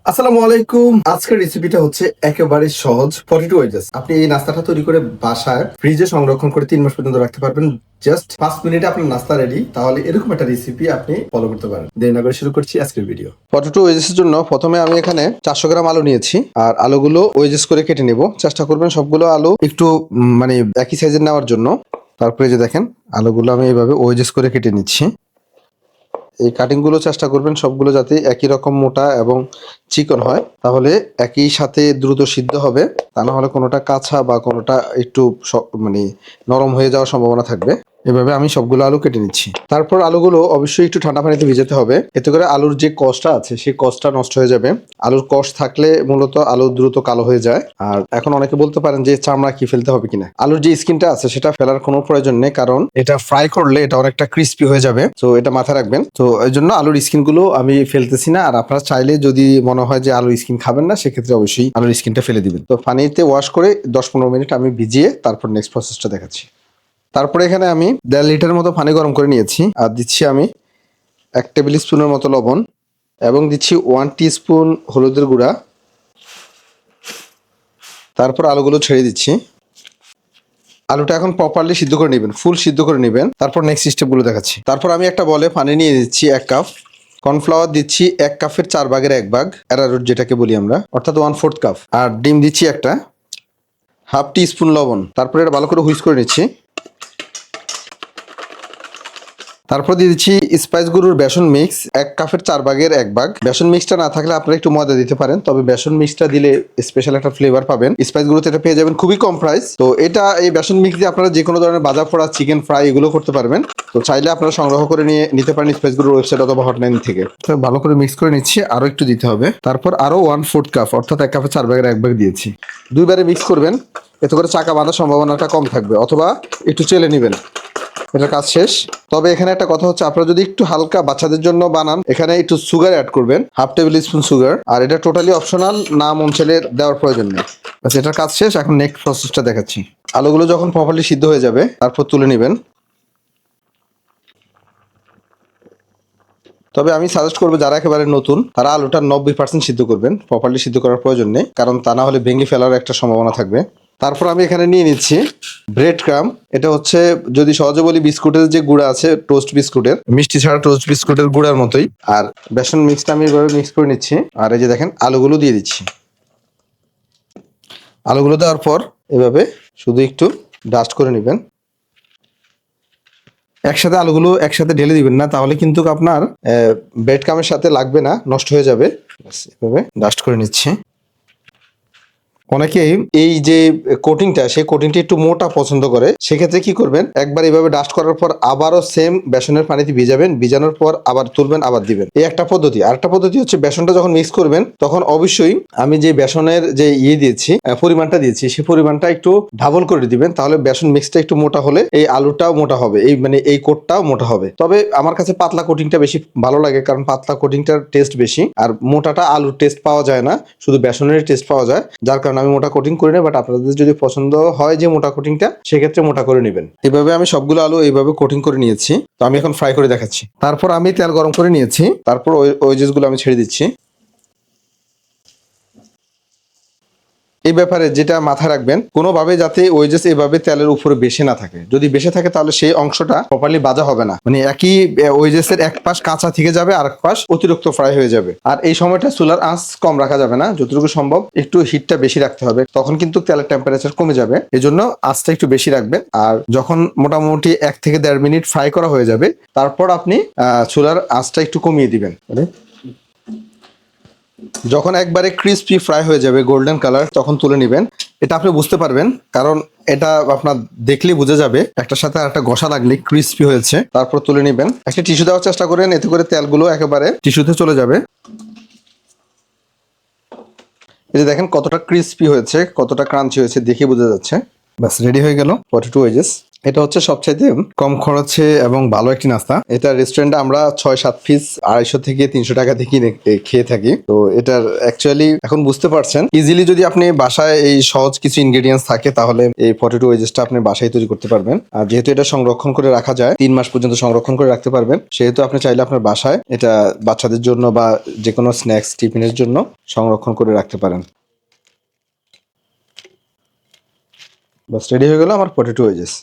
আসসালামু আলাইকুম। আজকের রেসিপিটা হচ্ছে একেবারে সহজ পটেটো ওয়েজেস। আপনি এই নাস্তাটা তৈরি করে বাসায় ফ্রিজে সংরক্ষণ করে 3 মাস পর্যন্ত রাখতে পারবেন। জাস্ট 5 মিনিটে আপনার নাস্তা রেডি। তাহলে এরকম একটা রেসিপি আপনি ফলো করতে পারেন। দেরি না করে শুরু করছি আজকের ভিডিও। পটেটো ওয়েজেসের জন্য প্রথমে আমি এখানে 400 গ্রাম আলু নিয়েছি, আর আলুগুলো ওয়েজেস করে কেটে নেব। চেষ্টা করবেন সবগুলো আলু একটু মানে একই সাইজের নেওয়ার জন্য। তারপরে যে দেখেন আলুগুলো আমি এইভাবে ওয়েজেস করে কেটে নিচ্ছি। এই কাটিং গুলো চেষ্টা করবেন সবগুলো যাতে একই রকম মোটা এবং চিকন হয়, তাহলে একই সাথে দ্রুত সিদ্ধ হবে। তা না হলে কোনোটা কাঁচা বা কোনোটা একটু মানে নরম হয়ে যাওয়ার সম্ভাবনা থাকবে। এভাবে আমি সবগুলো আলু কেটে নিচ্ছি। তারপর আলুগুলো অবশ্যই একটু ঠান্ডা পানিতে ভিজাতে হবে, এতে করে আলুর যে কষটা আছে সেই কষটা নষ্ট হয়ে যাবে। আলুর কষ থাকলে মূলত আলু দ্রুত কালো হয়ে যায়। আর এখন অনেকে বলতে পারেন যে চামড়া কি ফেলতে হবে কিনা। আলুর যে স্কিনটা আছে সেটা ফেলার কোনো প্রয়োজন নেই, কারণ এটা ফ্রাই করলে এটা অনেকটা ক্রিস্পি হয়ে যাবে। তো এটা মাথায় রাখবেন। তো এই জন্য আলুর স্কিন গুলো আমি ফেলতেছি না। আর আপনারা চাইলে যদি মনে হয় যে আলুর স্কিন খাবেন না, সেক্ষেত্রে অবশ্যই আলুর স্কিনটা ফেলে দিবেন। তো পানিতে ওয়াশ করে 10-15 মিনিট আমি ভিজিয়ে তারপর নেক্সট প্রসেসটা দেখাচ্ছি। তারপরে এখানে আমি 1.5 লিটার মতো পানি গরম করে নিয়েছি, আর দিচ্ছি আমি 1 টেবিল স্পুনের মতো লবণ এবং দিচ্ছি 1 টিস্পুন হলুদের গুঁড়া। তারপর আলুগুলো ছেড়ে দিচ্ছি। আলুটা এখন প্রপারলি সিদ্ধ করে নেবেন, ফুল সিদ্ধ করে নেবেন। তারপর নেক্সট স্টেপগুলো দেখাচ্ছি। তারপর আমি একটা বলে পানি নিয়ে দিচ্ছি 1 কাপ। কর্নফ্লাওয়ার দিচ্ছি 1 কাপের 4 ভাগের 1 ভাগ, অ্যারারুট যেটাকে বলি আমরা, অর্থাৎ 1/4 কাপ। আর ডিম দিচ্ছি একটা, হাফ টি স্পুন লবণ। তারপরে এটা ভালো করে হুইস্ক করে নিচ্ছি। তারপর দিয়ে দিচ্ছি স্পাইস গুঁড়োর বেসন মিক্স 1 কাপের 4 ভাগের 1 ভাগ। বেসন মিক্সটা না থাকলে আপনারা একটু ময়দা দিতে পারেন, তবে বেসন মিক্সটা দিলে স্পেশাল একটা ফ্লেভার পাবেন। স্পাইস গুঁড়োতে এটা পেয়ে যাবেন খুবই কম প্রাইস। তো এটা এই বেসন মিক্স দিয়ে আপনারা যে কোনো ধরনের ভাজা পোড়া, চিকেন ফ্রাই এগুলো করতে পারবেন। তো চাইলে আপনারা সংগ্রহ করে নিতে পারেন স্পাইস গুঁড়োর ওয়েবসাইট অথবা হটলাইন থেকে। তো ভালো করে মিক্স করে নিচ্ছি, আরো একটু দিতে হবে। তারপর আরো 1/4 কাপ অর্থাৎ 1 কাপের 4 ভাগের 1 ভাগ দিয়েছি। দুইবারে মিক্স করবেন, এতে করে চাকা বাঁধার সম্ভাবনাটা কম থাকবে, অথবা একটু চেলে নেবেন। এটার কাজ শেষ। তবে এখানে একটা কথা হচ্ছে, আপনারা যদি একটু হালকা বাচ্চাদের জন্য বানান, এখানে একটু সুগার অ্যাড করবেন, হাফ টেবিল স্পুন সুগার। আর এটা টোটালি অপশনাল, না মন চাইলে দেওয়ার প্রয়োজন নেই। বাস এটার কাজ শেষ। এখন নেক্সট প্রসেসটা দেখাচ্ছি। আলুগুলো যখন প্রপারলি সিদ্ধ হয়ে যাবে তারপর তুলে নেবেন। তবে আমি সাজেস্ট করবো যারা একেবারে নতুন তারা আলুটা 90% সিদ্ধ করবেন, প্রপারলি সিদ্ধ করার প্রয়োজন নেই, কারণ তা না হলে ভেঙে ফেলার একটা সম্ভাবনা থাকবে। তারপর আমি এখানে নিয়ে নিচ্ছি ব্রেড ক্রাম। এটা হচ্ছে, যদি সহজে বলি, বিস্কুটের যে গুঁড়া আছে, টোস্ট বিস্কুটের, মিষ্টি ছাড়া টোস্ট বিস্কুটের গুঁড়ার মতোই। আর বেসন মিক্সটা আমি এভাবে মিক্স করে নিচ্ছি। আর এই যে দেখেন আলুগুলো দিয়ে দিচ্ছি। আলুগুলো দেওয়ার পর এভাবে শুধু একটু ডাস্ট করে নেবেন। একসাথে আলুগুলো একসাথে ঢেলে দিবেন না, তাহলে কিন্তু আপনার ব্রেড ক্রামের সাথে লাগবে না, নষ্ট হয়ে যাবে। এভাবে ডাস্ট করে নিচ্ছি। অনেকেই এই যে কোটিংটা, সেই কোটিংটা একটু মোটা পছন্দ করে। সেক্ষেত্রে কি করবেন, একবার এইভাবে ডাস্ট করার পর আবারও সেম বেসনের পানিতে ভিজাবেন, ভিজানোর পর আবার তুলবেন, আবার দিবেন। এই একটা পদ্ধতি। আরেকটা পদ্ধতি হচ্ছে, বেসনটা যখন মিক্স করবেন তখন অবশ্যই আমি যে বেসনের যে দিয়েছি, পরিমাণটা দিয়েছি, সেই পরিমাণটা একটু ডাবল করে দিবেন। তাহলে বেসন মিক্সটা একটু মোটা হলে এই আলুটাও মোটা হবে, এই মানে এই কোটটাও মোটা হবে। তবে আমার কাছে পাতলা কোটিংটা বেশি ভালো লাগে, কারণ পাতলা কোটিংটার টেস্ট বেশি, আর মোটাটা আলুর টেস্ট পাওয়া যায় না, শুধু বেসনের টেস্ট পাওয়া যায়। যার কারণে আমি মোটা কোটিং করি না, বাট আপনাদের যদি পছন্দ হয় যে মোটা কোটিংটা, সেক্ষেত্রে মোটা করে নেবেন। এভাবে আমি সবগুলো আলু এইভাবে কোটিং করে নিয়েছি। তো আমি এখন ফ্রাই করে দেখাচ্ছি। তারপর আমি তেল গরম করে নিয়েছি, তারপর ওই ওয়েজেস গুলো আমি ছেড়ে দিচ্ছি। এই ব্যাপারে যেটা মাথায় রাখবেন, কোনোভাবে যাতে ওয়েজেস এভাবে তেলের উপরে বেশি না থাকে। যদি বেশি থাকে তাহলে সেই অংশটা প্রপারলি ভাজা হবে না, মানে একই ওয়েজেসের এক পাশ কাঁচা থেকে যাবে, আর এক পাশ অতিরিক্ত ফ্রাই হয়ে যাবে। আর এই সময়টা চুলার আঁচ কম রাখা যাবে না, যতটুকু সম্ভব একটু হিটটা বেশি রাখতে হবে, তখন কিন্তু তেলের টেম্পারেচার কমে যাবে। এই জন্য আঁচটা একটু বেশি রাখবেন। আর যখন মোটামুটি 1 থেকে 1.5 মিনিট ফ্রাই করা হয়ে যাবে, তারপর আপনি চুলার আঁচটা একটু কমিয়ে দিবেন। যখন একবারে ক্রিস্পি ফ্রাই হয়ে যাবে, গোল্ডেন কালার, তখন তুলে নেবেন। এটা আপনি বুঝতে পারবেন, কারণ এটা আপনার দেখলেই বোঝা যাবে একটার সাথে আরেকটা ঘষা লাগলে ক্রিস্পি হয়েছে। তারপর তুলে নেবেন। একটা টিস্যু দেওয়ার চেষ্টা করেন, এতে করে তেলগুলো একেবারে টিস্যুতে চলে যাবে। এই যে দেখেন কতটা ক্রিস্পি হয়েছে, কতটা ক্রাঞ্চি হয়েছে, দেখে বোঝা যাচ্ছে। ব্যাস রেডি হয়ে গেল পটেটো ওয়েজেস। এটা হচ্ছে সবচাইতে কম খরচে এবং ভালো একটি নাস্তা। এটা রেস্টুরেন্টে আমরা 6-7 পিস 250 থেকে 300 টাকা দিয়ে কিনে খেয়ে থাকি। তো এটার অ্যাকচুয়ালি এখন বুঝতে পারছেন, ইজিলি যদি আপনি বাসায় এই সহজ কিছু ইনগ্রেডিয়েন্টস থাকে তাহলে এই পটেটো ওয়েজেসটা আপনি বাসায় তৈরি করতে পারবেন। আর যেহেতু এটা সংরক্ষণ করে রাখা যায়, 3 মাস পর্যন্ত সংরক্ষণ করে রাখতে পারবেন, সেহেতু আপনি চাইলে আপনার বাসায় এটা বাচ্চাদের জন্য বা যে কোনো স্ন্যাক্স টিফিনের জন্য সংরক্ষণ করে রাখতে পারেন। বাস রেডি হয়ে গেল আমার পটেটো ওয়েজেস।